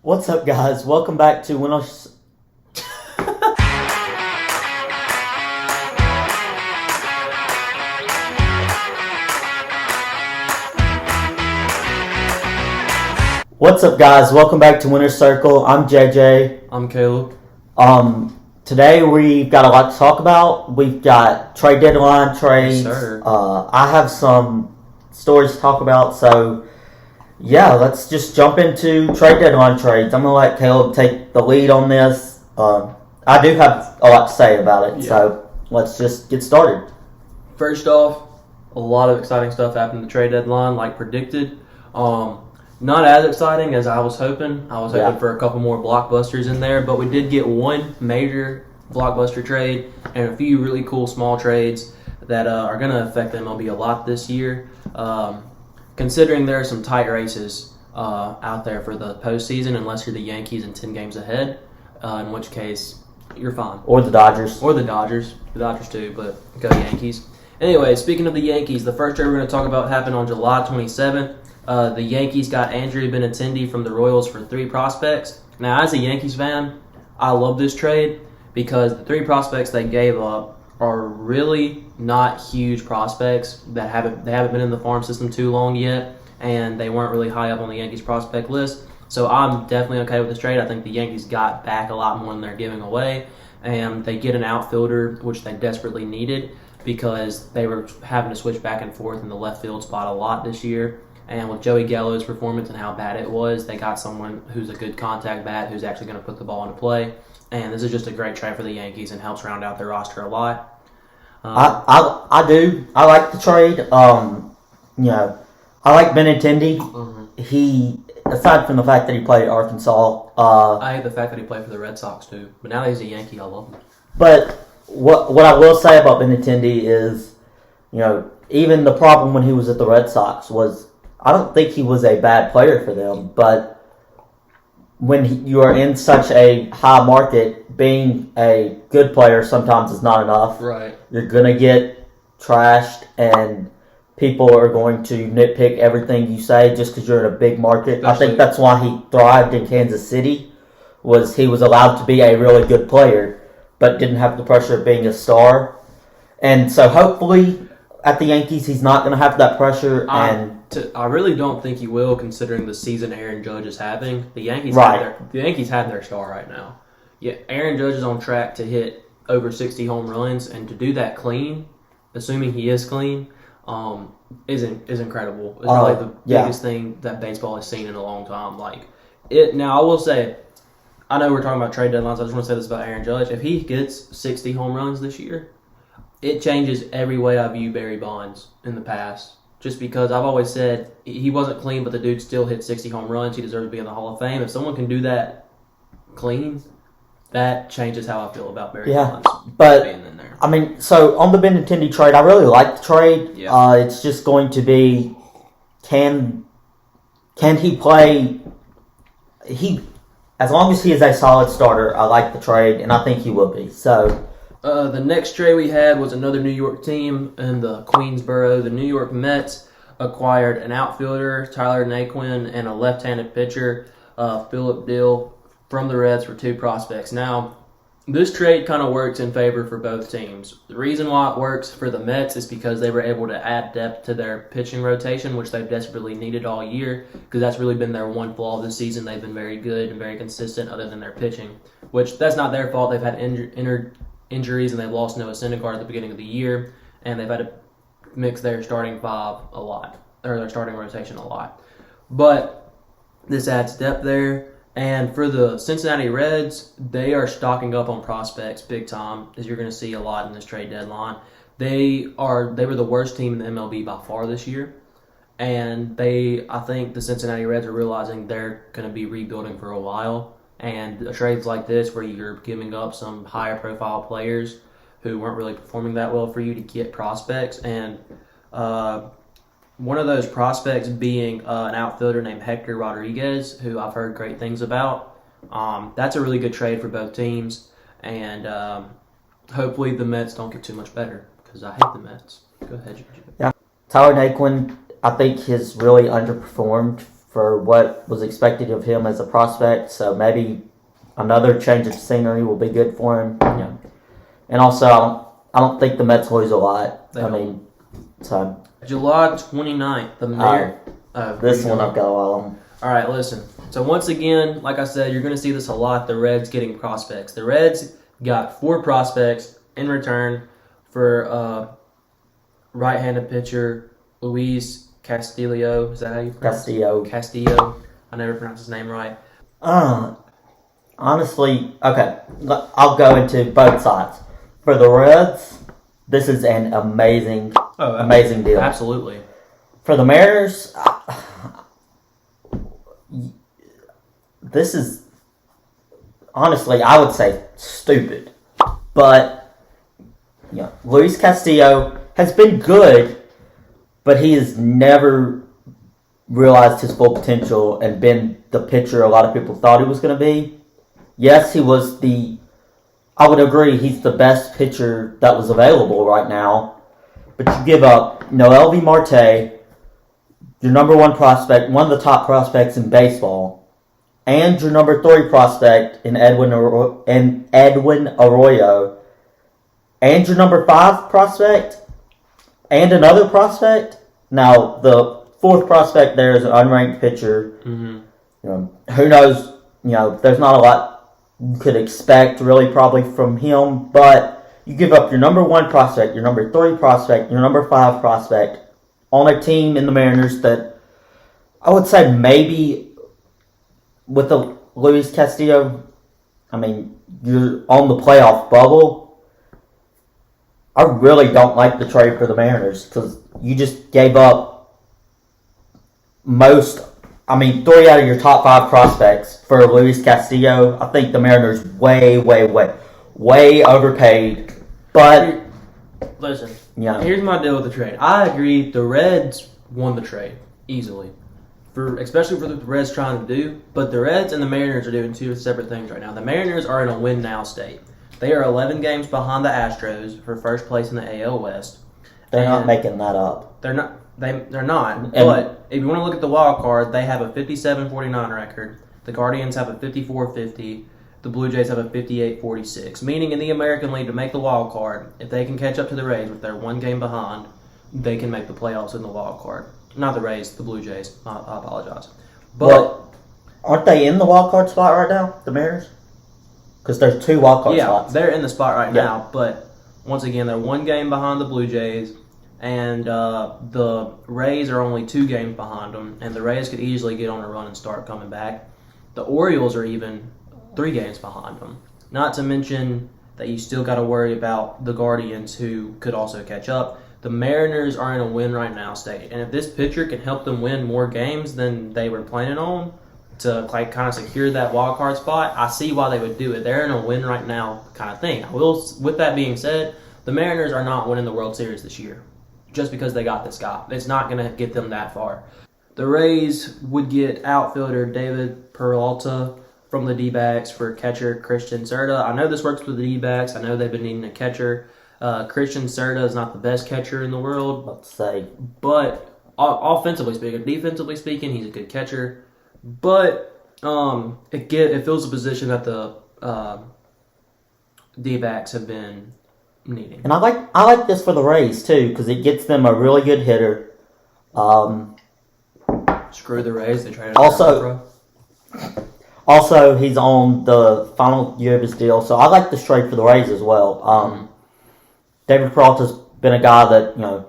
What's up, guys? Welcome back to What's up, guys? Welcome back to Winner's Circle. I'm JJ. I'm Caleb. Today we've got a lot to talk about. We've got trade deadline trades. Yes, sir. I have some stories to talk about, so yeah, let's just jump into trade deadline trades. I'm going to let Caleb take the lead on this. I do have a lot to say about it, so let's just get started. First off, a lot of exciting stuff happened at the trade deadline, like predicted. Not as exciting as I was hoping. I was hoping for a couple more blockbusters in there, but we did get one major blockbuster trade and a few really cool small trades that are going to affect MLB a lot this year. Considering there are some tight races out there for the postseason, unless you're the Yankees and 10 games ahead, in which case you're fine. Or the Dodgers. Or the Dodgers. The Dodgers too, but go Yankees. Anyway, speaking of the Yankees, the first trade we're going to talk about happened on July 27th. The Yankees got Andrew Benintendi from the Royals for 3 prospects. Now, as a Yankees fan, I love this trade because the 3 prospects they gave up are really not huge prospects that haven't been in the farm system too long yet, and they weren't really high up on the Yankees prospect list. So I'm definitely okay with this trade. I think the Yankees got back a lot more than they're giving away, and they get an outfielder, which they desperately needed because they were having to switch back and forth in the left field spot a lot this year. And with Joey Gallo's performance and how bad it was, they got someone who's a good contact bat who's actually going to put the ball into play. And this is just a great trade for the Yankees and helps round out their roster a lot. I do. I like the trade. I like Benintendi. Mm-hmm. He, aside from the fact that he played at Arkansas, I hate the fact that he played for the Red Sox too. But now that he's a Yankee, I love him. But what I will say about Benintendi is, even the problem when he was at the Red Sox was, I don't think he was a bad player for them, but when you are in such a high market, being a good player sometimes is not enough. Right. You're going to get trashed, and people are going to nitpick everything you say just because you're in a big market. I think that's why he thrived in Kansas City, was he was allowed to be a really good player, but didn't have the pressure of being a star. And so hopefully at the Yankees, he's not going to have that pressure. I really don't think he will, considering the season Aaron Judge is having. The Yankees have their star right now. Yeah, Aaron Judge is on track to hit over 60 home runs, and to do that clean, assuming he is clean, is incredible. It's probably the biggest thing that baseball has seen in a long time. Now, I will say, I know we're talking about trade deadlines. I just want to say this about Aaron Judge. If he gets 60 home runs this year, it changes every way I view Barry Bonds in the past. Just because I've always said he wasn't clean, but the dude still hit 60 home runs. He deserves to be in the Hall of Fame. If someone can do that clean, that changes how I feel about Barry Bonds being in there. I mean, so on the Benintendi trade, I really like the trade. Yeah. It's just going to be, can he play? As long as he is a solid starter, I like the trade, and I think he will be. So. The next trade we had was another New York team in the Queensboro. The New York Mets acquired an outfielder, Tyler Naquin, and a left-handed pitcher, Philip Dill, from the Reds for 2 prospects. Now, this trade kind of works in favor for both teams. The reason why it works for the Mets is because they were able to add depth to their pitching rotation, which they've desperately needed all year, because that's really been their one flaw this season. They've been very good and very consistent other than their pitching, which that's not their fault. They've had injuries, and they've lost Noah Syndergaard at the beginning of the year, and they've had to mix their starting 5 a lot, or their starting rotation a lot. But this adds depth there, and for the Cincinnati Reds, they are stocking up on prospects big time, as you're going to see a lot in this trade deadline. They were the worst team in the MLB by far this year, and I think the Cincinnati Reds are realizing they're going to be rebuilding for a while. And trades like this, where you're giving up some higher profile players who weren't really performing that well for you to get prospects, and one of those prospects being an outfielder named Hector Rodriguez, who I've heard great things about. That's a really good trade for both teams, and hopefully the Mets don't get too much better, because I hate the Mets. Go ahead, Jim. Yeah, Tyler Naquin, I think, has really underperformed for what was expected of him as a prospect. So maybe another change of scenery will be good for him. Yeah. And also, I don't think the Mets lose a lot. So July 29th, the Mariners. this one I've got a lot on. All right, listen. So once again, like I said, you're going to see this a lot. The Reds getting prospects. The Reds got 4 prospects in return for right-handed pitcher Luis Castillo. Is that how you pronounce it? Castillo. I never pronounced his name right. Honestly, okay. I'll go into both sides. For the Reds, this is an amazing deal. Absolutely. For the Mariners, this is honestly, I would say, stupid. But Luis Castillo has been good, but he has never realized his full potential and been the pitcher a lot of people thought he was going to be. Yes, he was I would agree, he's the best pitcher that was available right now. But you give up Noel V. Marte, your number 1 prospect, one of the top prospects in baseball, and your number 3 prospect in Edwin Arroyo, and your number 5 prospect, and another prospect. Now, the 4th prospect there is an unranked pitcher. Mm-hmm. Who knows? There's not a lot you could expect really probably from him, but you give up your number 1 prospect, your number 3 prospect, your number 5 prospect on a team in the Mariners that I would say maybe with the Luis Castillo, you're on the playoff bubble. I really don't like the trade for the Mariners because you just gave up 3 out of your top 5 prospects for Luis Castillo. I think the Mariners way overpaid. But listen, here's my deal with the trade. I agree, the Reds won the trade easily, especially for the Reds trying to do. But the Reds and the Mariners are doing 2 separate things right now. The Mariners are in a win now state. They are 11 games behind the Astros for first place in the AL West. They're not making that up. They're not. They're not. But if you want to look at the wild card, they have a 57-49 record. The Guardians have a 54-50. The Blue Jays have a 58-46. Meaning in the American League, to make the wild card, if they can catch up to the Rays with their 1 game behind, they can make the playoffs in the wild card. Not the Rays, the Blue Jays. I apologize. But aren't they in the wild card spot right now, the Mariners? Because there's 2 wild card spots. Yeah, they're in the spot right now. But once again, they're 1 game behind the Blue Jays. And the Rays are only 2 games behind them, and the Rays could easily get on a run and start coming back. The Orioles are even 3 games behind them. Not to mention that you still got to worry about the Guardians, who could also catch up. The Mariners are in a win right now state, and if this pitcher can help them win more games than they were planning on to kind of secure that wild card spot, I see why they would do it. They're in a win right now kind of thing. With that being said, the Mariners are not winning the World Series this year. Just because they got this guy. It's not going to get them that far. The Rays would get outfielder David Peralta from the D-backs for catcher Christian Serta. I know this works with the D-backs. I know they've been needing a catcher. Christian Serta is not the best catcher in the world. Let's say. But offensively speaking, defensively speaking, he's a good catcher. But it fills a position that the D-backs have been needing. And I like this for the Rays too because it gets them a really good hitter. Screw the Rays. They traded Also, he's on the final year of his deal, so I like this trade for the Rays as well. David Peralta's been a guy that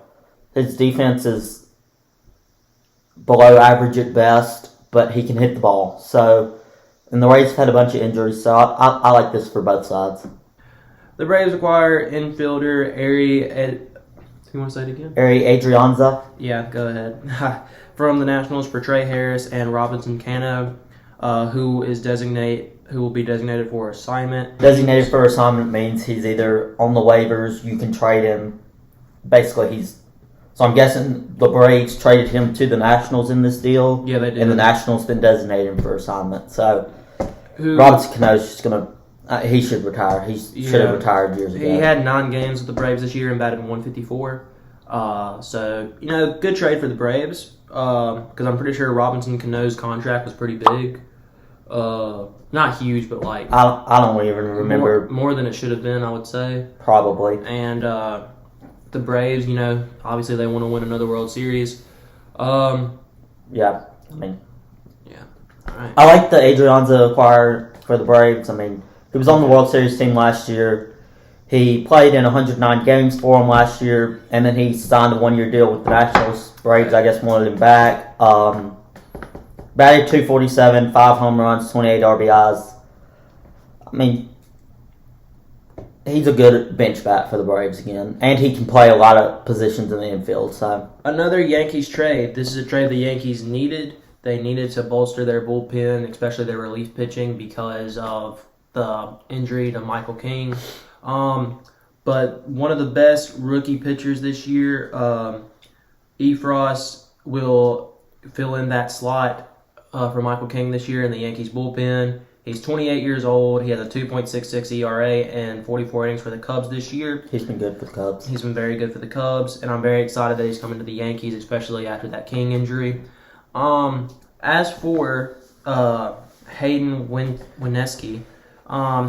his defense is below average at best, but he can hit the ball. So, and the Rays have had a bunch of injuries, so I like this for both sides. The Braves acquire infielder Ari. You want to say it again? Ari Adrianza. Yeah, go ahead. From the Nationals for Trey Harris and Robinson Cano, who will be designated for assignment. Designated for assignment means he's either on the waivers. You can trade him. Basically, So I'm guessing the Braves traded him to the Nationals in this deal. Yeah, they did. And the Nationals then designated him for assignment. So Robinson Cano's just gonna. He should retire. He should have retired years ago. He had 9 games with the Braves this year and batted 154. So, good trade for the Braves. because I'm pretty sure Robinson Cano's contract was pretty big. Not huge, but like I don't even remember. More than it should have been, I would say. Probably. And the Braves, obviously they want to win another World Series. Yeah, Yeah. All right. I like the Adrianza acquire for the Braves. I mean, he was on the World Series team last year. He played in 109 games for them last year, and then he signed a one-year deal with the Nationals. Braves, I guess, wanted him back. Batted .247, 5 home runs, 28 RBIs. I mean, he's a good bench bat for the Braves again, and he can play a lot of positions in the infield. So another Yankees trade. This is a trade the Yankees needed. They needed to bolster their bullpen, especially their relief pitching, because of the injury to Michael King. But one of the best rookie pitchers this year, Efros, will fill in that slot for Michael King this year in the Yankees bullpen. He's 28 years old. He has a 2.66 ERA and 44 innings for the Cubs this year. He's been good for the Cubs. He's been very good for the Cubs, and I'm very excited that he's coming to the Yankees, especially after that King injury. As for Hayden Wineski,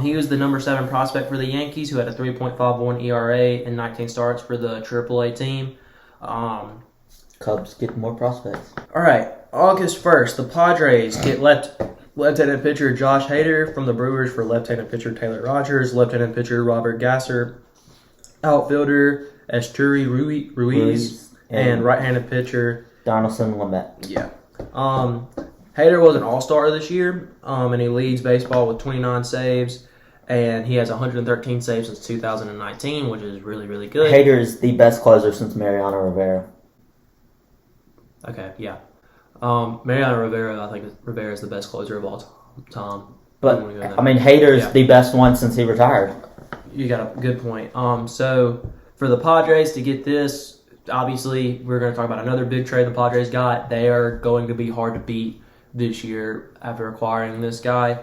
he was the number 7 prospect for the Yankees, who had a 3.51 ERA and 19 starts for the AAA team. Cubs get more prospects. All right, August 1st, the Padres get left-handed pitcher Josh Hader from the Brewers for left-handed pitcher Taylor Rogers, left-handed pitcher Robert Gasser, outfielder Drury Ruiz, and right-handed pitcher Donaldson Lamet. Yeah. Hader was an all-star this year, and he leads baseball with 29 saves, and he has 113 saves since 2019, which is really, really good. Hader is the best closer since Mariano Rivera. Okay, yeah. Mariano Rivera, I think Rivera is the best closer of all time. But, I mean, Hader is the best one since he retired. You got a good point. So, for the Padres to get this, obviously, we're going to talk about another big trade the Padres got. They are going to be hard to beat this year after acquiring this guy.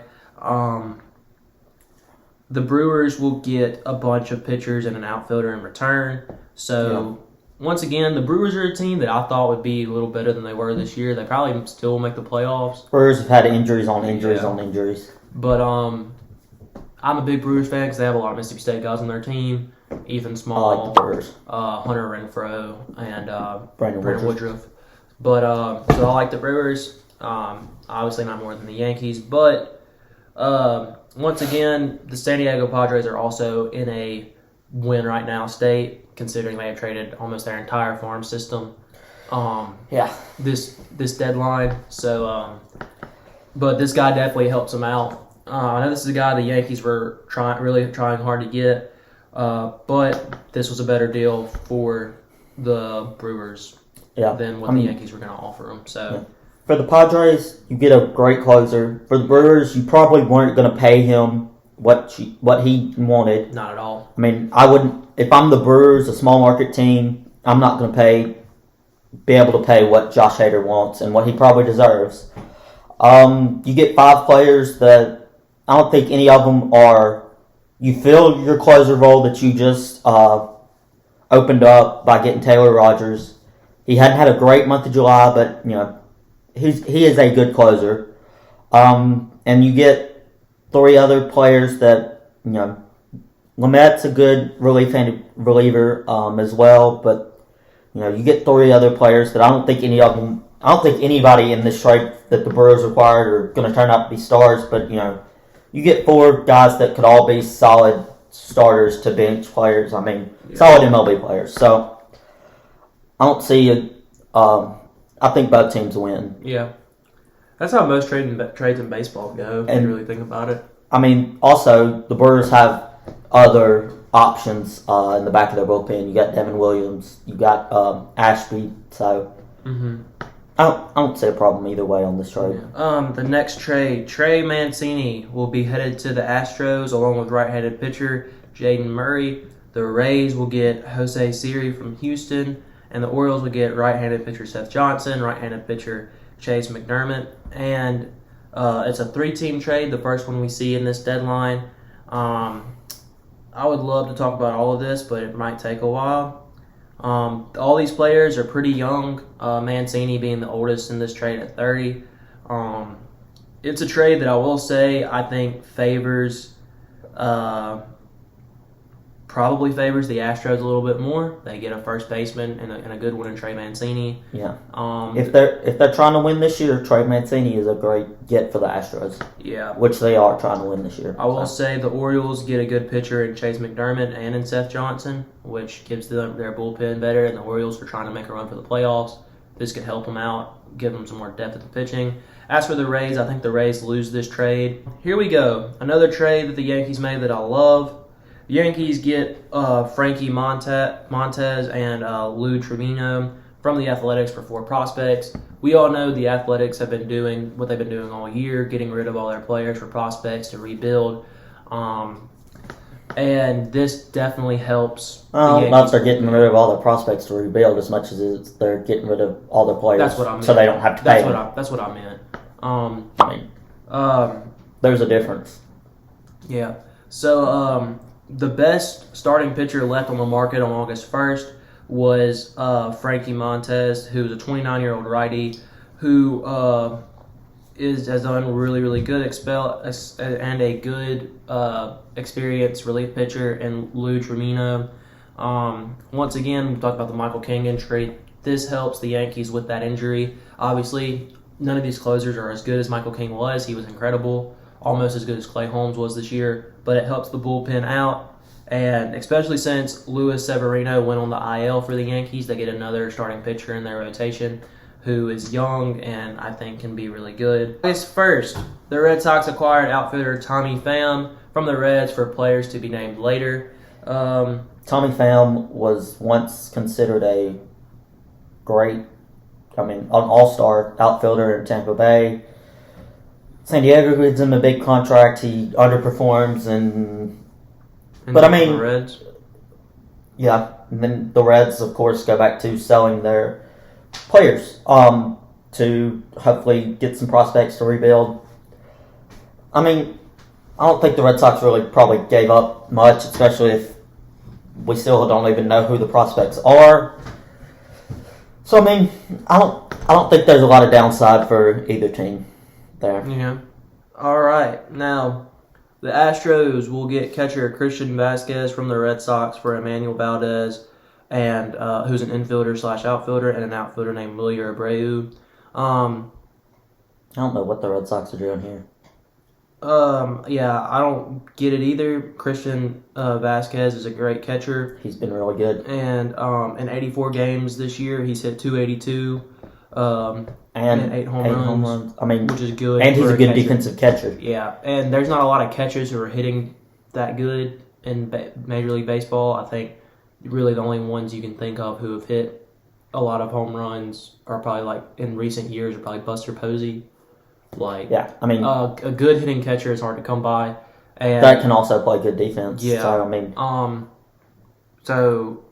The Brewers will get a bunch of pitchers and an outfielder in return. So, once again, the Brewers are a team that I thought would be a little better than they were this year. They probably still will make the playoffs. Brewers have had injuries on injuries on injuries. But I'm a big Brewers fan because they have a lot of Mississippi State guys on their team. Ethan Small, I like the Brewers. Hunter Renfroe, and Brandon Woodruff. But so I like the Brewers. Obviously not more than the Yankees, but once again, the San Diego Padres are also in a win right now state, considering they have traded almost their entire farm system. This deadline. So, but this guy definitely helps them out. I know this is a guy the Yankees were really trying hard to get, but this was a better deal for the Brewers than what the Yankees were going to offer them. So. For the Padres, you get a great closer. For the Brewers, you probably weren't going to pay him what he wanted. Not at all. I mean, I wouldn't. If I'm the Brewers, a small market team, I'm not going to be able to pay what Josh Hader wants and what he probably deserves. You get 5 players that I don't think any of them are. You fill your closer role that you just opened up by getting Taylor Rogers. He hadn't had a great month of July, but he is a good closer. And you get 3 other players that Lamet's a good reliever as well, but you get 3 other players that I don't think anybody in this trade that the Brewers acquired are going to turn out to be stars, but you get 4 guys that could all be solid starters to bench players. I mean, solid MLB players. So I don't see I think both teams win. Yeah. That's how most trades in baseball go, if you really think about it. I mean, also, the Brewers have other options in the back of their bullpen. You got Devin Williams. You got Ashby. So, I don't see a problem either way on this trade. Yeah. The next trade, Trey Mancini will be headed to the Astros along with right-handed pitcher Jaden Murray. The Rays will get Jose Siri from Houston, and the Orioles will get right-handed pitcher Seth Johnson, right-handed pitcher Chase McDermott. And it's a 3-team trade, the first one we see in this deadline. I would love to talk about all of this, but it might take a while. All these players are pretty young. Mancini being the oldest in this trade at 30. It's a trade that I will say I think probably favors the Astros a little bit more. They get a first baseman and a good one in Trey Mancini. Yeah. If they're trying to win this year, Trey Mancini is a great get for the Astros. Yeah. Which they are trying to win this year. I will say the Orioles get a good pitcher in Chase McDermott and in Seth Johnson, which gives them their bullpen better. And the Orioles are trying to make a run for the playoffs. This could help them out, give them some more depth at the pitching. As for the Rays, I think the Rays lose this trade. Here we go. Another trade that the Yankees made that I love. The Yankees get Frankie Montez and Lou Trevino from the Athletics for 4 prospects. We all know the Athletics have been doing what they've been doing all year, getting rid of all their players for prospects to rebuild. And this definitely helps. Not they're getting rid of all their prospects to rebuild as much as they're getting rid of all their players. That's what I meant. So they don't have to pay them. That's what I meant. There's a difference. Yeah. So the best starting pitcher left on the market on August 1st was Frankie Montez, who's a 29-year-old righty who has done really, really good and a good experienced relief pitcher in Lou Trevino. Once again, we talked about the Michael King injury. This helps the Yankees with that injury. Obviously, none of these closers are as good as Michael King was. He was incredible, almost as good as Clay Holmes was this year, but it helps the bullpen out. And especially since Luis Severino went on the IL for the Yankees, they get another starting pitcher in their rotation who is young and I think can be really good. August 1st, the Red Sox acquired outfielder Tommy Pham from the Reds for players to be named later. Tommy Pham was once considered an all-star outfielder in Tampa Bay. San Diego gives him a big contract. He underperforms, but the Reds. Yeah, and then the Reds, of course, go back to selling their players to hopefully get some prospects to rebuild. I don't think the Red Sox really probably gave up much, especially if we still don't even know who the prospects are. So I don't think there's a lot of downside for either team there. Yeah. All right. Now, the Astros will get catcher Christian Vasquez from the Red Sox for Emmanuel Valdez, and who's an infielder/outfielder, and an outfielder named Willie Abreu. I don't know what the Red Sox are doing here. Yeah, I don't get it either. Christian Vasquez is a great catcher. He's been really good. And in 84 games this year, he's hit .282 and 8 home runs. Which is good. And he's a good catcher. defensive catcher. Yeah, and there's not a lot of catchers who are hitting that good in Major League Baseball. I think really the only ones you can think of who have hit a lot of home runs are probably in recent years are probably Buster Posey. A good hitting catcher is hard to come by, and that can also play good defense. Yeah.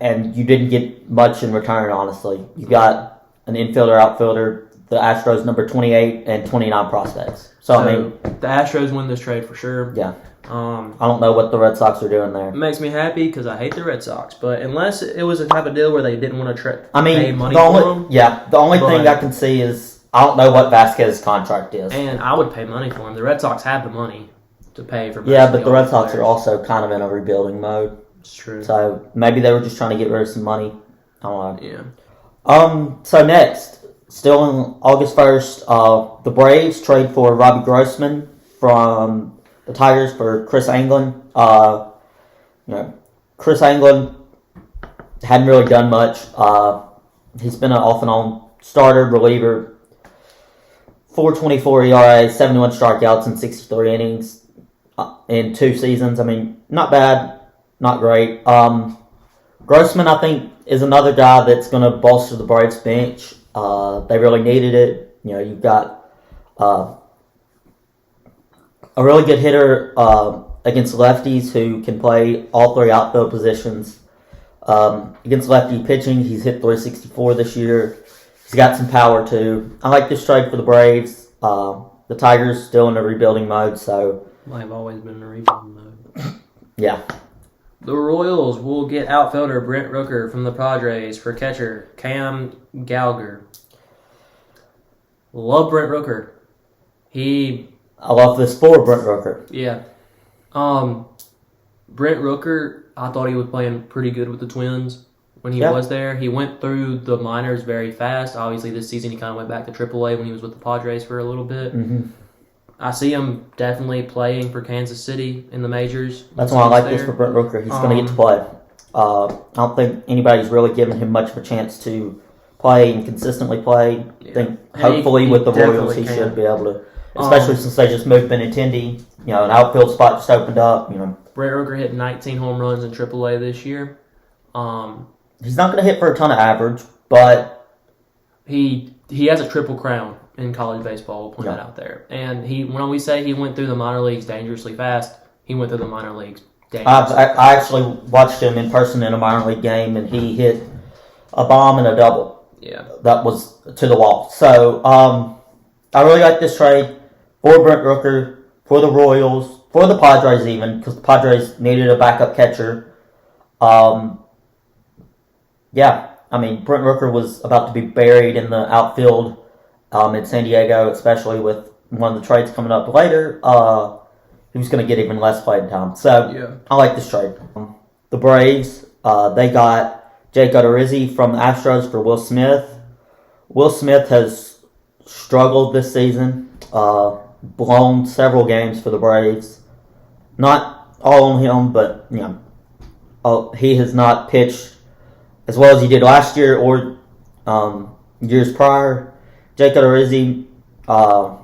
And you didn't get much in return, honestly. You got an infielder, outfielder, the Astros number 28 and 29 prospects. So the Astros win this trade for sure. Yeah. I don't know what the Red Sox are doing there. It makes me happy because I hate the Red Sox, but unless it was a type of deal where they didn't want to pay money for them. Yeah, the only thing I can see is I don't know what Vasquez's contract is. And I would pay money for him. The Red Sox have the money to pay for. Yeah, but the Red Sox are also kind of in a rebuilding mode. It's true. So maybe they were just trying to get rid of some money. I don't know. Yeah. So next, still on August 1st, the Braves trade for Robbie Grossman from the Tigers for Chris Anglin. Chris Anglin hadn't really done much. He's been an off and on starter, reliever. 4.24 ERA, 71 strikeouts in 63 innings in 2 seasons. Not bad, not great. Grossman, I think, is another guy that's going to bolster the Braves bench. They really needed it. You've got a really good hitter against lefties who can play all 3 outfield positions. Against lefty pitching, he's hit .364 this year. He's got some power too. I like this trade for the Braves. The Tigers still in a rebuilding mode, so they've always been in a rebuilding mode. Yeah. The Royals will get outfielder Brent Rooker from the Padres for catcher Cam Gallagher. Love Brent Rooker. I love this for Brent Rooker. Yeah. Brent Rooker, I thought he was playing pretty good with the Twins when he was there. He went through the minors very fast. Obviously, this season he kind of went back to AAA when he was with the Padres for a little bit. Mm-hmm. I see him definitely playing for Kansas City in the majors. That's why I like this for Brent Rooker. He's going to get to play. I don't think anybody's really given him much of a chance to play and consistently play. Yeah. I think hopefully with the Royals he should be able to, especially since they just moved Benintendi. An outfield spot just opened up. Brent Rooker hit 19 home runs in AAA this year. He's not going to hit for a ton of average, but he has a triple crown in college baseball. We'll point that out there. And when we say he went through the minor leagues dangerously fast, he went through the minor leagues dangerously fast. I actually watched him in person in a minor league game, and he hit a bomb and a double. Yeah. That was to the wall. So, I really like this trade for Brent Rooker, for the Royals, for the Padres even, because the Padres needed a backup catcher. Brent Rooker was about to be buried in the outfield in San Diego, especially with one of the trades coming up later. He was going to get even less playing time. So, I like this trade. The Braves, they got Jake Odorizzi from the Astros for Will Smith. Will Smith has struggled this season, blown several games for the Braves. Not all on him, but he has not pitched as well as he did last year or years prior. Jake Odorizzi, 12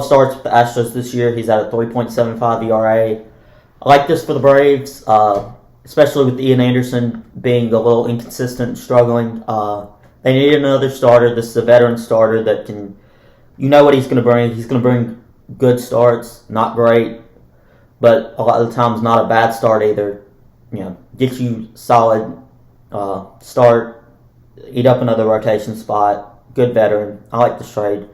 starts with the Astros this year. He's at a 3.75 ERA. I like this for the Braves, especially with Ian Anderson being a little inconsistent and struggling. They need another starter. This is a veteran starter that can, what he's going to bring. He's going to bring good starts, not great, but a lot of the times not a bad start either. Get you solid start, eat up another rotation spot, good veteran. I like this trade.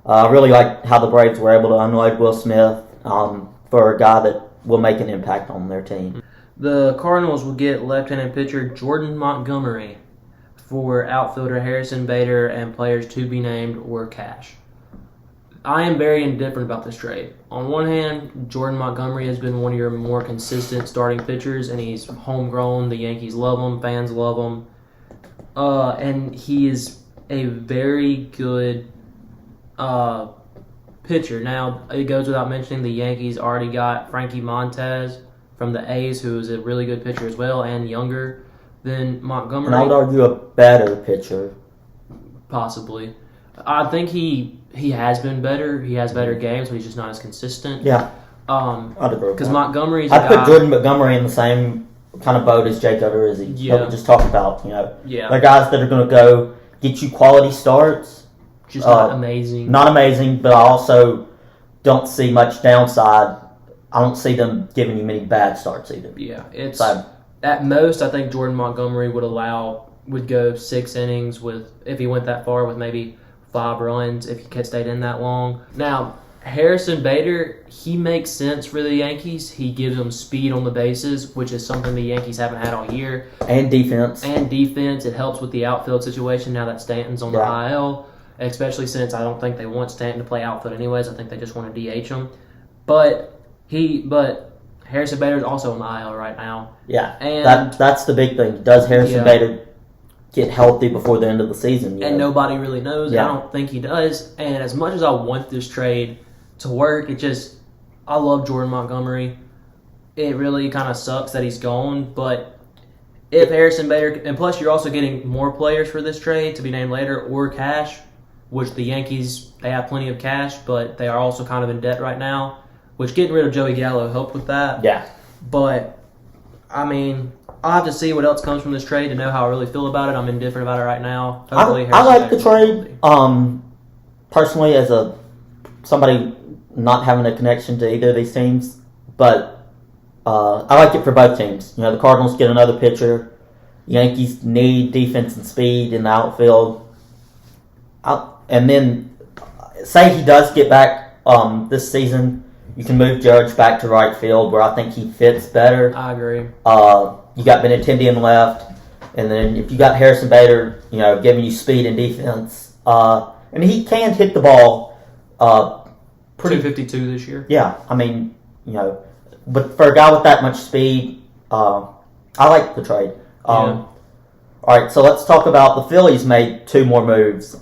I really like how the Braves were able to unload Will Smith for a guy that will make an impact on their team. The Cardinals will get left-handed pitcher Jordan Montgomery for outfielder Harrison Bader and players to be named or cash. I am very indifferent about this trade. On one hand, Jordan Montgomery has been one of your more consistent starting pitchers, and he's homegrown. The Yankees love him. Fans love him. And he is a very good pitcher. Now, it goes without mentioning the Yankees already got Frankie Montez from the A's, who is a really good pitcher as well, and younger than Montgomery. And I would argue a better pitcher. Possibly. I think he has been better. He has better games, but he's just not as consistent. Yeah. I'd agree with because that. Montgomery's I'd put Jordan Montgomery in the same kind of boat as Jake Odorizzi. Yeah. That we just talked about. Yeah. They're guys that are going to go get you quality starts. Just not amazing. Not amazing, but I also don't see much downside. I don't see them giving you many bad starts either. Yeah. It's at most, I think Jordan Montgomery would go 6 innings if he went that far with maybe 5 runs if he could stayed in that long. Now, Harrison Bader, he makes sense for the Yankees. He gives them speed on the bases, which is something the Yankees haven't had all year. And defense. It helps with the outfield situation now that Stanton's on the IL, especially since I don't think they want Stanton to play outfield anyways. I think they just want to DH him. But Harrison Bader is also on the IL right now. Yeah, and that's the big thing. Does Harrison Bader get healthy before the end of the season? And nobody really knows. Yeah. I don't think he does. And as much as I want this trade to work, I love Jordan Montgomery. It really kind of sucks that he's gone. But if Harrison Bader, and plus you're also getting more players for this trade to be named later or cash, which the Yankees, they have plenty of cash, but they are also kind of in debt right now. Which getting rid of Joey Gallo helped with that. Yeah. But, I'll have to see what else comes from this trade to know how I really feel about it. I'm indifferent about it right now. Hopefully I like the trade. Personally, as somebody not having a connection to either of these teams, but I like it for both teams. The Cardinals get another pitcher. Yankees need defense and speed in the outfield. And then, say he does get back this season You can move Judge back to right field where I think he fits better. I agree. You got Benintendi in left, and then if you got Harrison Bader, giving you speed and defense, and he can hit the ball. Pretty 252 this year. Yeah, I mean, but for a guy with that much speed, I like the trade. All right, so let's talk about the Phillies made 2 more moves.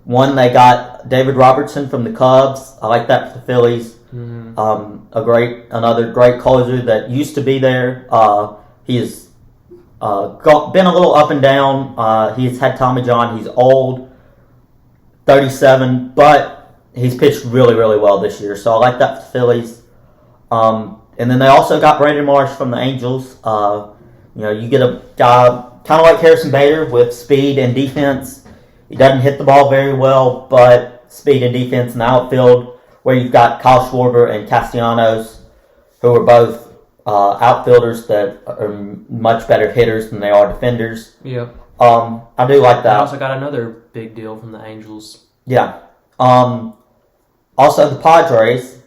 One, they got David Robertson from the Cubs. I like that for the Phillies. Mm-hmm. Another great closer that used to be there. He has been a little up and down. He's had Tommy John. He's old, 37, but he's pitched really, really well this year. So I like that for the Phillies. And then they also got Brandon Marsh from the Angels. You get a guy kind of like Harrison Bader with speed and defense. He doesn't hit the ball very well, but speed and defense in the outfield, where you've got Kyle Schwarber and Castellanos, who are both outfielders that are much better hitters than they are defenders. Yep. I do like that. I also got another big deal from the Angels. Yeah. Also, the Padres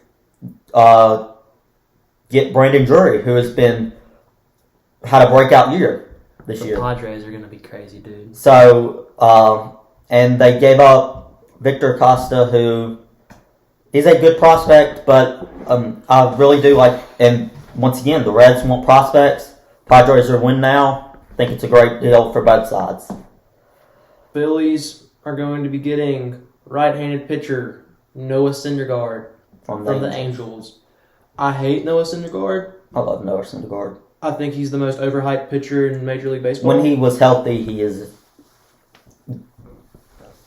get Brandon Drury, who has had a breakout year this year. The Padres are going to be crazy, dude. So, and they gave up Victor Acosta, who is a good prospect, but I really do like, and once again, the Reds want prospects. Padres are win now. I think it's a great deal for both sides. Phillies are going to be getting right-handed pitcher Noah Syndergaard from the Angels. I hate Noah Syndergaard. I love Noah Syndergaard. I think he's the most overhyped pitcher in Major League Baseball. When he was healthy, he is.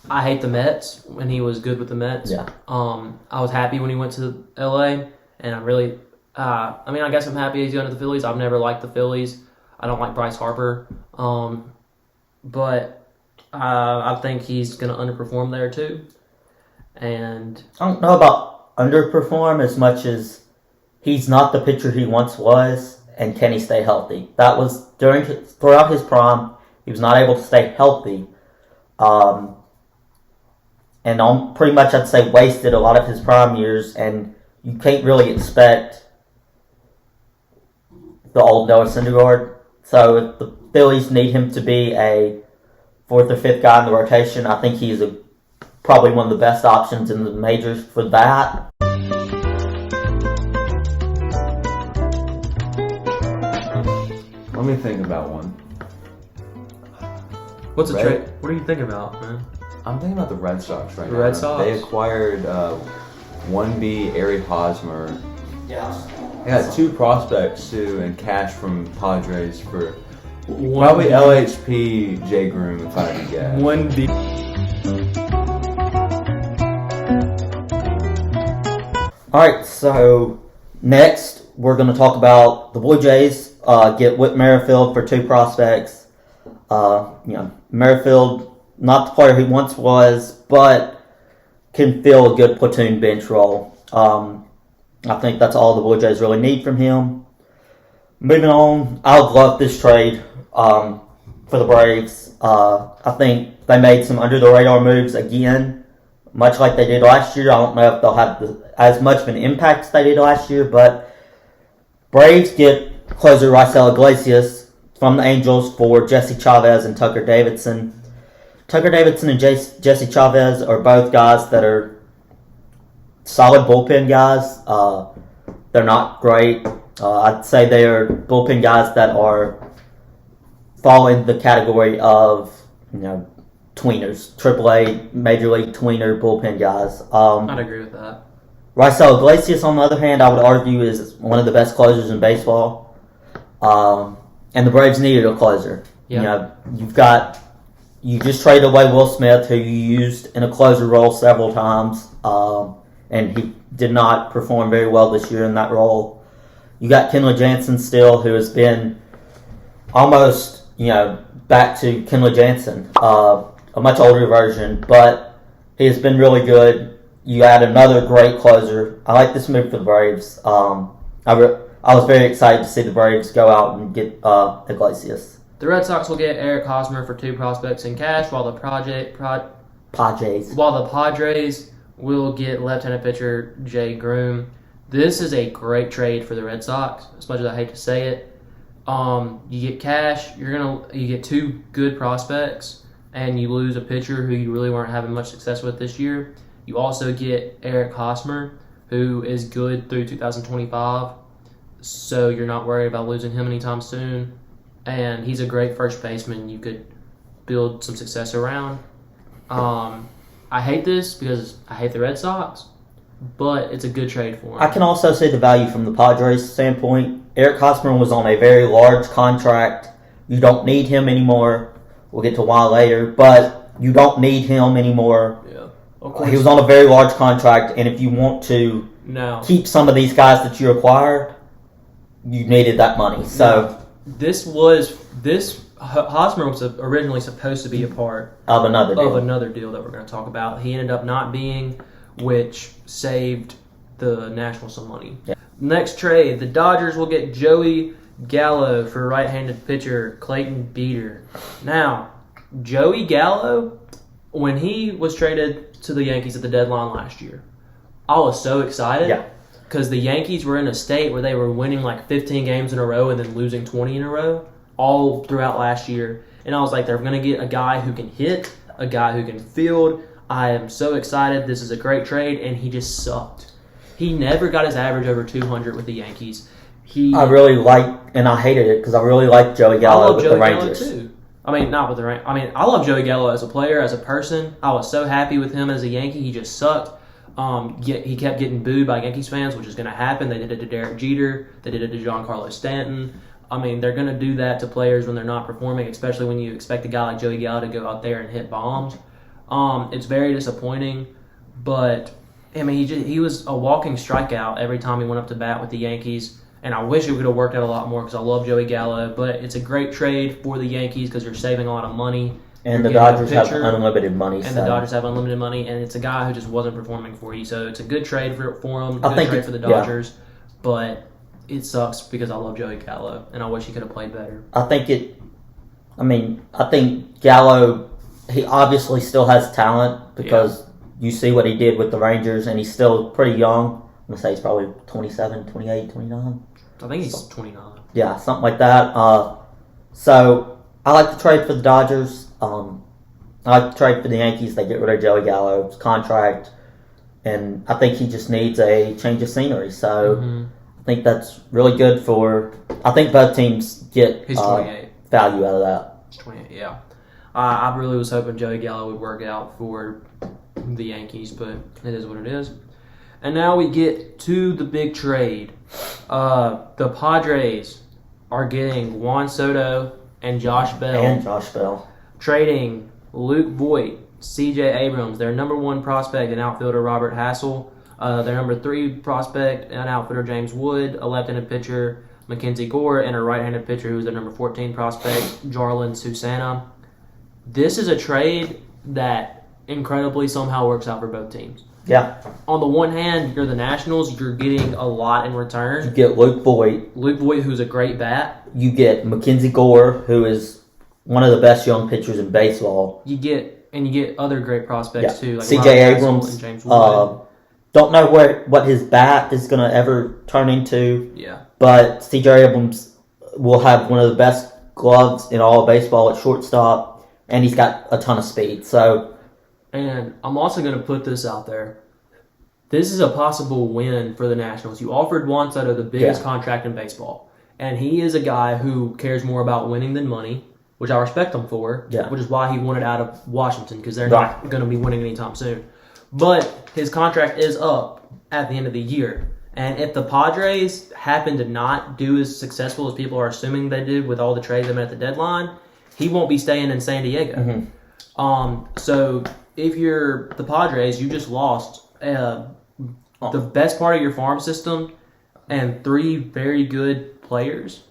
I hate the Mets when he was good with the Mets. Yeah. I was happy when he went to LA, and I'm really. I guess I'm happy he's going to the Phillies. I've never liked the Phillies. I don't like Bryce Harper. But I think he's going to underperform there too. And I don't know about underperform as much as he's not the pitcher he once was, and can he stay healthy? That was throughout his prime, he was not able to stay healthy. And pretty much, I'd say, wasted a lot of his prime years, and you can't really expect the old Noah Syndergaard. So if the Phillies need him to be a 4th or 5th guy in the rotation, I think he's probably one of the best options in the majors for that. Let me think about one. what's a trade? What are you thinking about, man? I'm thinking about the Red Sox right now. The Red Sox? They acquired 1B Ari Hosmer. Yeah. They got 2 prospects too, and cash from Padres for One probably B. LHP J Groom if I had to guess. 1B. Alright, so next we're going to talk about the Blue Jays get Whit Merrifield for 2 prospects. Merrifield, not the player he once was, but can fill a good platoon bench role. I think that's all the Blue Jays really need from him. Moving on, I love this trade for the Braves. I think they made some under-the-radar moves again, much like they did last year. I don't know if they'll have as much of an impact as they did last year, but Braves get closer Raisel Iglesias from the Angels for Jesse Chavez and Tucker Davidson. Tucker Davidson and Jesse Chavez are both guys that are solid bullpen guys. They're not great. I'd say they are bullpen guys that fall in the category of tweeners, AAA Major League tweener bullpen guys. I'd agree with that. Raisel Iglesias, on the other hand, I would argue is one of the best closers in baseball. And the Braves needed a closer. Yeah. You just traded away Will Smith, who you used in a closer role several times, and he did not perform very well this year in that role. You got Kenley Jansen still, who has been almost, back to Kenley Jansen, a much older version, but he has been really good. You add another great closer. I like this move for the Braves. I was very excited to see the Braves go out and get Iglesias. The Red Sox will get Eric Hosmer for 2 prospects in cash, while the Padres we'll get left-handed pitcher Jay Groom. This is a great trade for the Red Sox, as much as I hate to say it. You get cash. You get 2 good prospects, and you lose a pitcher who you really weren't having much success with this year. You also get Eric Hosmer, who is good through 2025, so you're not worried about losing him anytime soon. And he's a great first baseman you could build some success around. I hate this because I hate the Red Sox, but it's a good trade for him. I can also see the value from the Padres' standpoint. Eric Hosmer was on a very large contract. You don't need him anymore. We'll get to why later, but you don't need him anymore. Yeah, of course. He was on a very large contract, and if you want to keep some of these guys that you acquired, you needed that money. So Hosmer was originally supposed to be a part of another deal that we're going to talk about. He ended up not being, which saved the Nationals some money. Yeah. Next trade, the Dodgers will get Joey Gallo for right-handed pitcher Clayton Beeter. Now, Joey Gallo, when he was traded to the Yankees at the deadline last year, I was so excited. Yeah. Because the Yankees were in a state where they were winning like 15 games in a row and then losing 20 in a row all throughout last year. And I was like, they're going to get a guy who can hit, a guy who can field. I am so excited. This is a great trade. And he just sucked. He never got his average over 200 with the Yankees. I really liked, and I hated it because I really liked Joey Gallo with the Rangers. Gallo too. I mean, not with the Rangers. I mean, I love Joey Gallo as a player, as a person. I was so happy with him as a Yankee. He just sucked. He kept getting booed by Yankees fans, which is going to happen. They did it to Derek Jeter. They did it to Giancarlo Stanton. I mean, they're going to do that to players when they're not performing, especially when you expect a guy like Joey Gallo to go out there and hit bombs. It's very disappointing, but I mean, he was a walking strikeout every time he went up to bat with the Yankees, and I wish it would have worked out a lot more because I love Joey Gallo, but it's a great trade for the Yankees because you're saving a lot of money. And the Dodgers have unlimited money. And the Dodgers have unlimited money, and it's a guy who just wasn't performing for you. So it's a good trade for him, good trade for the Dodgers, but it sucks because I love Joey Gallo, and I wish he could have played better. I think Gallo, he obviously still has talent because you see what he did with the Rangers, and he's still pretty young. I'm going to say he's probably 27, 28, 29. I think he's 29. Yeah, something like that. So I like the trade for the Dodgers. I like the trade for the Yankees. They get rid of Joey Gallo's contract, and I think he just needs a change of scenery. So I think that's really good I think both teams get value out of that. He's 28, yeah. I really was hoping Joey Gallo would work out for the Yankees, but it is what it is. And now we get to the big trade. The Padres are getting Juan Soto and Josh Bell. Trading Luke Voigt, C.J. Abrams, their number 1 prospect and outfielder Robert Hassel, their number 3 prospect and outfielder James Wood, a left-handed pitcher Mackenzie Gore, and a right-handed pitcher who's their number 14 prospect Jarlin Susana. This is a trade that incredibly somehow works out for both teams. Yeah. On the one hand, you're the Nationals. You're getting a lot in return. You get Luke Voigt. Who's a great bat. You get Mackenzie Gore, who is one of the best young pitchers in baseball. You get other great prospects too, like C.J. Abrams and James Wood. Don't know what his bat is going to ever turn into. Yeah. But C.J. Abrams will have one of the best gloves in all of baseball at shortstop, and he's got a ton of speed. And I'm also going to put this out there. This is a possible win for the Nationals. You offered Juan Soto the biggest contract in baseball, and he is a guy who cares more about winning than money, which I respect him for, which is why he wanted out of Washington, because they're not going to be winning anytime soon. But his contract is up at the end of the year. And if the Padres happen to not do as successful as people are assuming they did with all the trades they made at the deadline, he won't be staying in San Diego. So if you're the Padres, you just lost the best part of your farm system and 3 very good players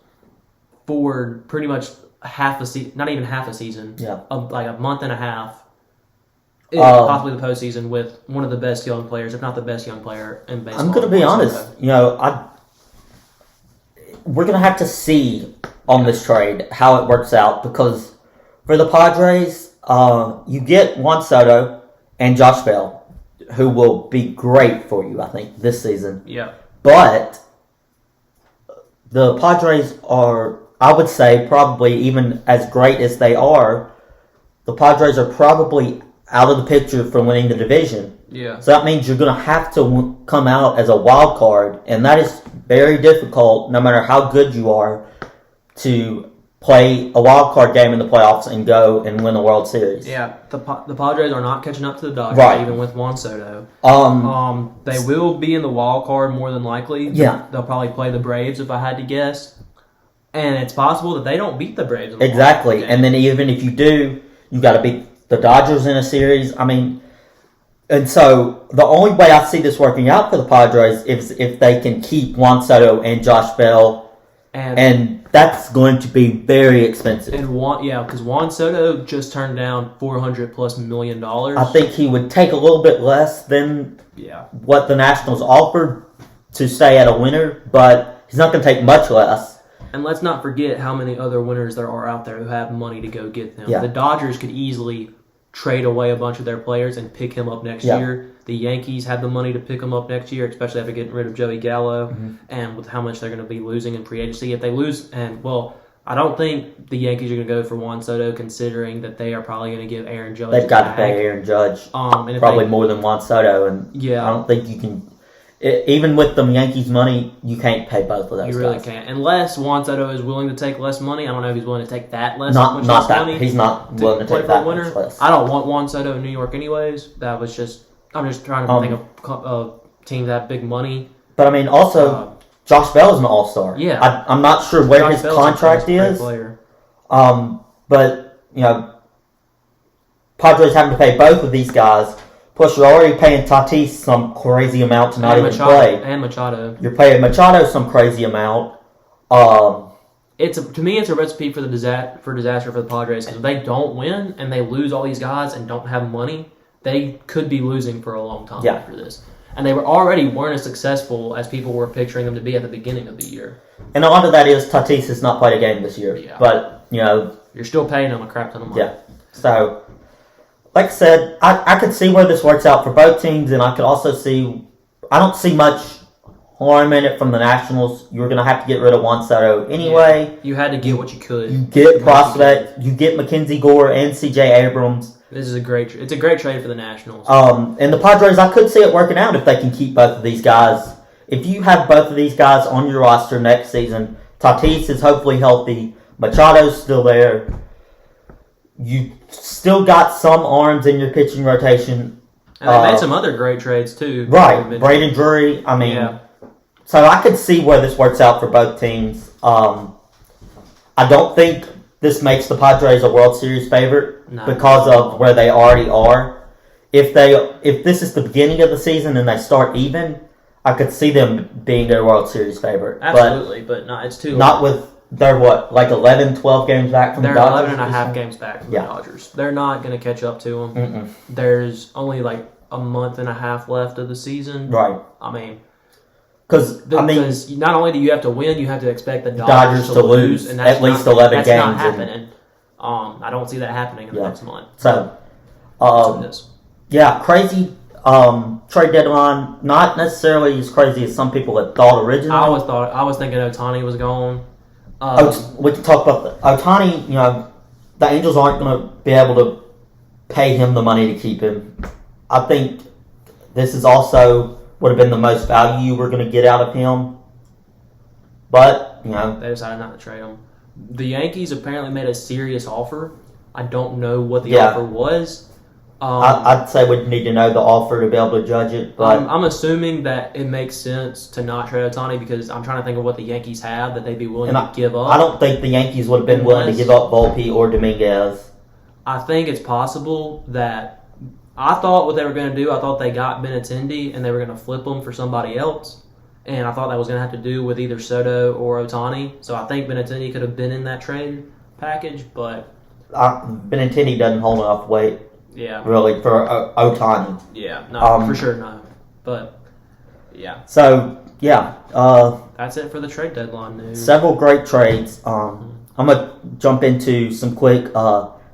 for pretty much half a season, not even half a season, like a month and a half, possibly the postseason with one of the best young players, if not the best young player in baseball. I'm going to be honest. We're going to have to see on this trade how it works out, because for the Padres, you get Juan Soto and Josh Bell. who will be great for you, I think, this season. Yeah. But the Padres are, I would say, probably even as great as they are, the Padres are probably out of the picture for winning the division. Yeah. So that means you're going to have to come out as a wild card, and that is very difficult, no matter how good you are, to play a wild card game in the playoffs and go and win the World Series. Yeah, the Padres are not catching up to the Dodgers, Right. even with Juan Soto. They So- will be in the wild card more than likely. Yeah. They'll probably play the Braves if I had to guess. And it's possible that they don't beat the Braves. In the Exactly. wild card And game. then even if you do, you got to beat the Dodgers in a series. I mean, and so the only way I see this working out for the Padres is if they can keep Juan Soto and Josh Bell, and that's going to be very expensive. because Juan Soto just turned down $400+ million. I think he would take a little bit less than what the Nationals offered to stay at a winner, but he's not going to take much less. And let's not forget how many other winners there are out there who have money to go get them. Yeah. The Dodgers could easily trade away a bunch of their players and pick him up next year. The Yankees have the money to pick him up next year, especially after getting rid of Joey Gallo, and with how much they're going to be losing in free agency. If they lose, I don't think the Yankees are going to go for Juan Soto, considering that they are probably going to give Aaron Judge. They've got to pay Aaron Judge and probably more than Juan Soto, and I don't think you can. Even with the Yankees' money, you can't pay both of those. You really guys. can't, unless Juan Soto is willing to take less money. I don't know if he's willing to take that less. Not that. Money. He's not willing to play take for a that winner. much less. I don't want Juan Soto in New York anyways. I'm just trying to think of teams that have big money. But I mean, also Josh Bell is an all-star. Yeah. I'm not sure where Josh his Bell's contract a great is. player. But Padres having to pay both of these guys. Plus, you're already paying Tatis some crazy amount to not even play. And Machado. You're paying Machado some crazy amount. To me, it's a recipe for disaster for the Padres, because if they don't win and they lose all these guys and don't have money, they could be losing for a long time after this. And they weren't as successful as people were picturing them to be at the beginning of the year. And a lot of that is Tatis has not played a game this year. Yeah. But, you're still paying them a crap ton of money. Yeah. So, like I said, I could see where this works out for both teams, and I could also see, I don't see much harm in it from the Nationals. You're going to have to get rid of Juan Soto anyway. Yeah. You had to get what you could. You get prospect, you get Mackenzie Gore and C.J. Abrams. It's a great trade for the Nationals. And the Padres, I could see it working out if they can keep both of these guys. If you have both of these guys on your roster next season, Tatis is hopefully healthy, Machado's still there. You still got some arms in your pitching rotation. And they made some other great trades too. Right, Braden Drury. I mean, so I could see where this works out for both teams. I don't think this makes the Padres a World Series favorite because of where they already are. If this is the beginning of the season and they start even, I could see them being their World Series favorite. Absolutely, but no, it's too late. Not with, they're 11, 12 games back from the Dodgers? They're 11 and a half games back from the Dodgers. They're not going to catch up to them. There's only a month and a half left of the season. Right. I mean, because not only do you have to win, you have to expect the Dodgers to lose and at least 11 games. That's not happening. I don't see that happening in the next month. So, crazy trade deadline. Not necessarily as crazy as some people had thought originally. I was thinking Ohtani was gone. We can talk about Ohtani. The Angels aren't going to be able to pay him the money to keep him. I think this is also would have been the most value you were going to get out of him. But, they decided not to trade him. The Yankees apparently made a serious offer. I don't know what the offer was. I'd say we'd need to know the offer to be able to judge it. But I'm assuming that it makes sense to not trade Ohtani because I'm trying to think of what the Yankees have that they'd be willing to give up. I don't think the Yankees would have been willing to give up Volpe or Dominguez. I think it's possible that I thought what they were going to do, I thought they got Benintendi and they were going to flip him for somebody else. And I thought that was going to have to do with either Soto or Ohtani. So I think Benintendi could have been in that trade package, but Benintendi doesn't hold enough weight. Yeah. Really, for Ohtani. Yeah, no, for sure, no. But, yeah. So, yeah. That's it for the trade deadline news. Several great trades. I'm going to jump into some quick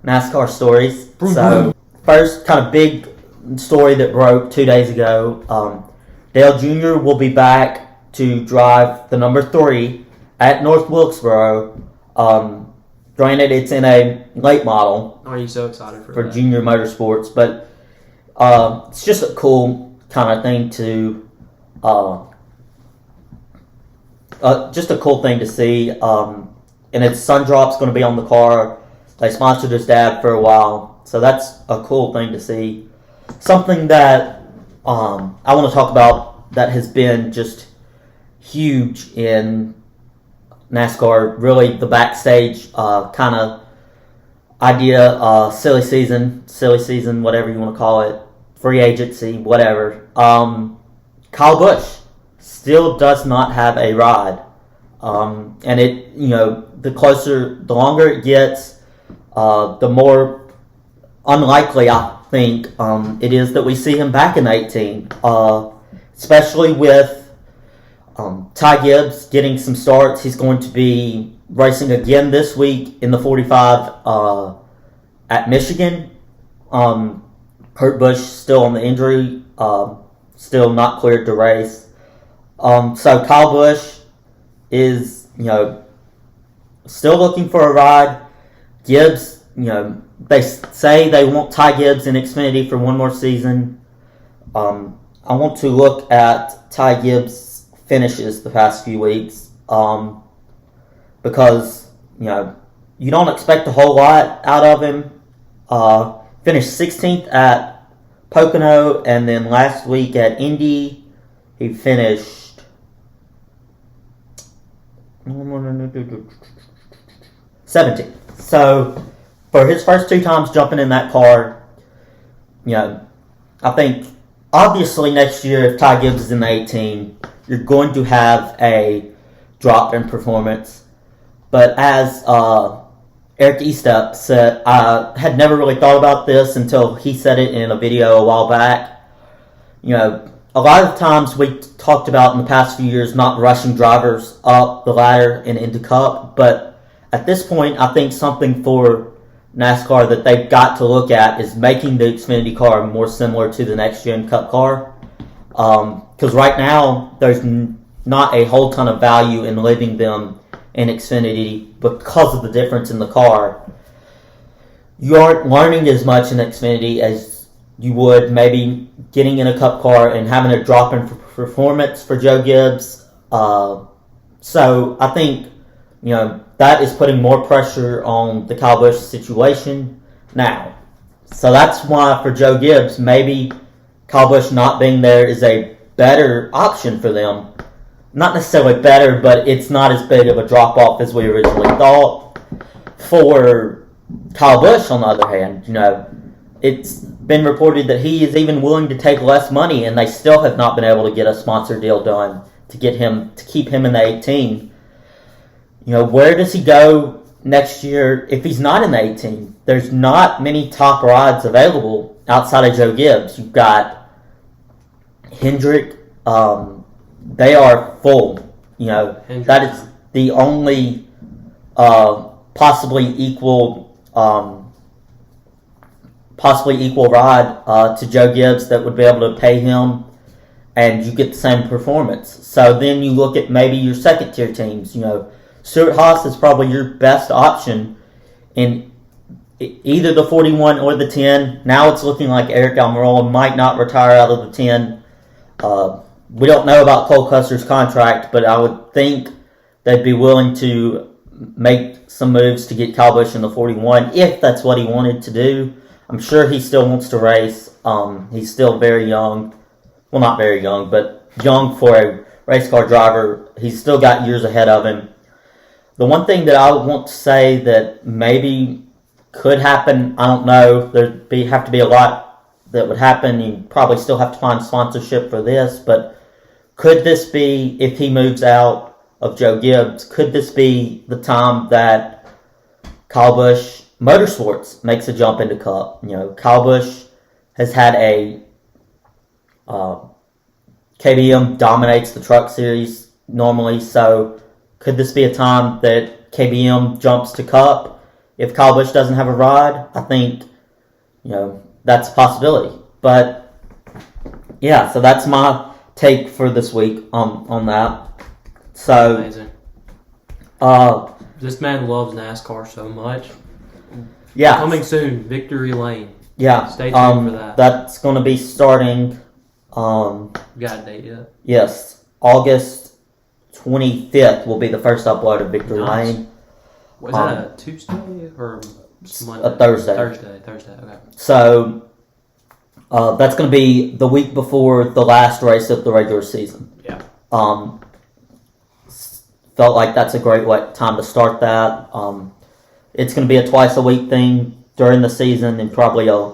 NASCAR stories. So, first kind of big story that broke 2 days ago. Dale Jr. will be back to drive the number 3 at North Wilkesboro. Granted, it's in a late model. Are you so excited for that? Junior Motorsports, but it's just a cool kind of thing to, just a cool thing to see. And its sun drop's going to be on the car. They sponsored his dad for a while, so that's a cool thing to see. Something that I want to talk about that has been just huge in NASCAR, really the backstage kind of idea, silly season, whatever you want to call it, free agency, whatever. Kyle Busch still does not have a ride. And it, the longer it gets, the more unlikely I think it is that we see him back in 18, especially with Ty Gibbs getting some starts. He's going to be racing again this week in the 45 at Michigan. Kurt Busch still on the injury, still not cleared to race. So Kyle Busch is, still looking for a ride. Gibbs, they say they want Ty Gibbs in Xfinity for one more season. I want to look at Ty Gibbs' finishes the past few weeks, because, you don't expect a whole lot out of him. Finished 16th at Pocono, and then last week at Indy, he finished 17th. So, for his first 2 times jumping in that car, I think, obviously next year, if Ty Gibbs is in the 18, you're going to have a drop in performance. But as Eric Estep said, I had never really thought about this until he said it in a video a while back. A lot of times we talked about in the past few years not rushing drivers up the ladder and into Cup, but at this point I think something for NASCAR that they've got to look at is making the Xfinity car more similar to the next gen Cup car. Because right now there's not a whole ton of value in leaving them in Xfinity because of the difference in the car. You aren't learning as much in Xfinity as you would maybe getting in a Cup car and having a drop in performance for Joe Gibbs. So I think, that is putting more pressure on the Kyle Busch situation now. So that's why for Joe Gibbs, maybe Kyle Busch not being there is a better option for them. Not necessarily better, but it's not as big of a drop-off as we originally thought. For Kyle Busch, on the other hand, it's been reported that he is even willing to take less money, and they still have not been able to get a sponsor deal done to keep him in the 18. Where does he go next year if he's not in the 18? There's not many top rides available outside of Joe Gibbs. You've got Hendrick. They are full. Hendrick. That is the only possibly equal ride to Joe Gibbs that would be able to pay him, and you get the same performance. So then you look at maybe your second tier teams. Stuart Haas is probably your best option in either the 41 or the 10. Now it's looking like Eric Almirola might not retire out of the 10. We don't know about Cole Custer's contract, but I would think they'd be willing to make some moves to get Kyle Busch in the 41 if that's what he wanted to do. I'm sure he still wants to race. He's still very young. Well, not very young, but young for a race car driver. He's still got years ahead of him. The one thing that I would want to say that maybe could happen, I don't know. There'd have to be a lot that would happen. You probably still have to find sponsorship for this, but could this be, if he moves out of Joe Gibbs, could this be the time that Kyle Busch Motorsports makes a jump into Cup? Kyle Busch has had a KBM dominates the truck series normally, so could this be a time that KBM jumps to Cup if Kyle Busch doesn't have a ride? I think, that's a possibility. But yeah, so that's my take for this week on that. So Amazing. uh This man loves NASCAR so much. yeah. Coming soon, Victory Lane. Yeah. Stay tuned for that. That's going to be starting Got a date yet? yes, August 25th will be the first upload of Victory Nice. Lane. Was that a Tuesday or Monday? A Thursday. Thursday, okay. So that's going to be the week before the last race of the regular season. Yeah. Felt like that's a great time to start that. It's going to be a twice a week thing during the season and probably a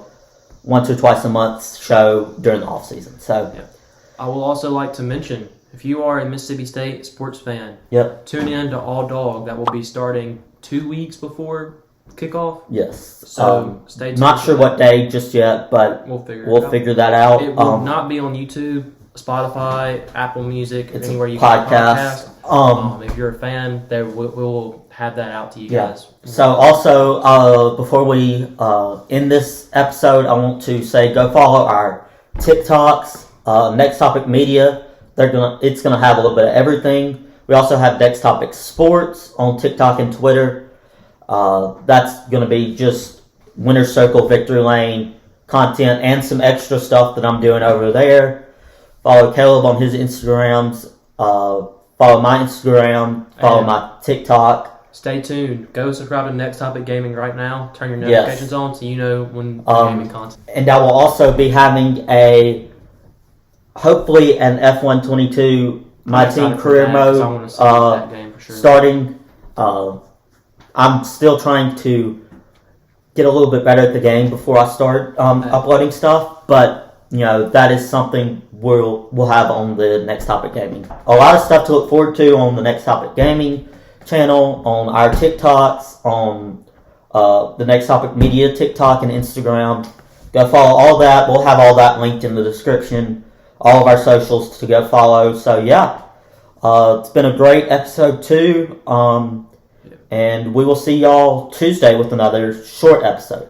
once or twice a month show during the off season. So Yeah. I will also like to mention, if you are a Mississippi State sports fan, yep, tune in to All Dog. That will be starting 2 weeks before kickoff. yes. So stay tuned. Not for sure that. what day just yet, but We'll figure that out. It will not be on YouTube, Spotify, Apple Music, It's anywhere a you can podcast. podcast. If you're a fan, we'll have that out to you guys. So also, before we end this episode, I want to say go follow our TikToks, Next Topic Media. It's gonna have a little bit of everything. We also have Next Topic Sports on TikTok and Twitter. That's gonna be just Winner Circle, Victory Lane content and some extra stuff that I'm doing over there. Follow Caleb on his Instagrams. Follow my Instagram. Follow my TikTok. Stay tuned. Go subscribe to Next Topic Gaming right now. Turn your notifications on so you know when gaming content. And I will also be having hopefully an F122 My I'm Team excited for career that, 'cause I mode wanna see that game for sure. starting. I'm still trying to get a little bit better at the game before I start uploading stuff, but that is something we'll have on the Next Topic Gaming. A lot of stuff to look forward to on the Next Topic Gaming channel, on our TikToks, on the Next Topic Media TikTok and Instagram. Go follow all that. We'll have all that linked in the description. All of our socials to go follow. So yeah, it's been a great episode 2. And we will see y'all Tuesday with another short episode.